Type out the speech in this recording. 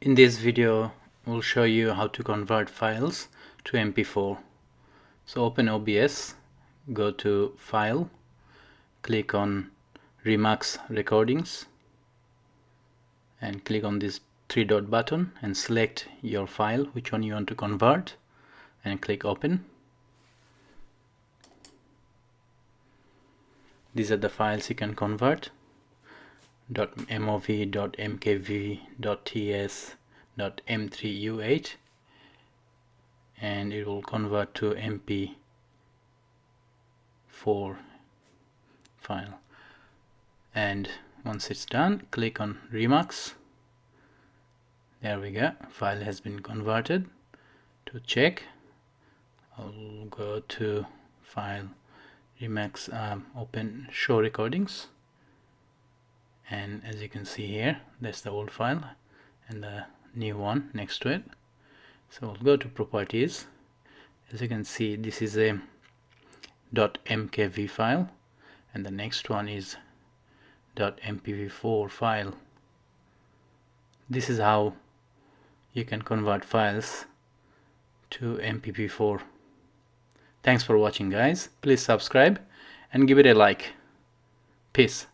In this video, we'll show you how to convert files to mp4. So open OBS, go to File, click on Remix Recordings, and click on this three dot button and select your file, which one you want to convert, and click Open. These are the files you can convert: .mov, .mkv, .ts, .m3u8, and it will convert to mp4 file. And once it's done, click on Remix. There we go, file has been converted. To check, I'll go to File, Remix, open Show Recordings, and as you can see here, that's the old file and the new one next to it. So we'll go to Properties. As you can see, this is a .mkv file, and the next one is .mpv4 file. This is how you can convert files to mp4. Thanks for watching, guys. Please subscribe and give it a like. Peace.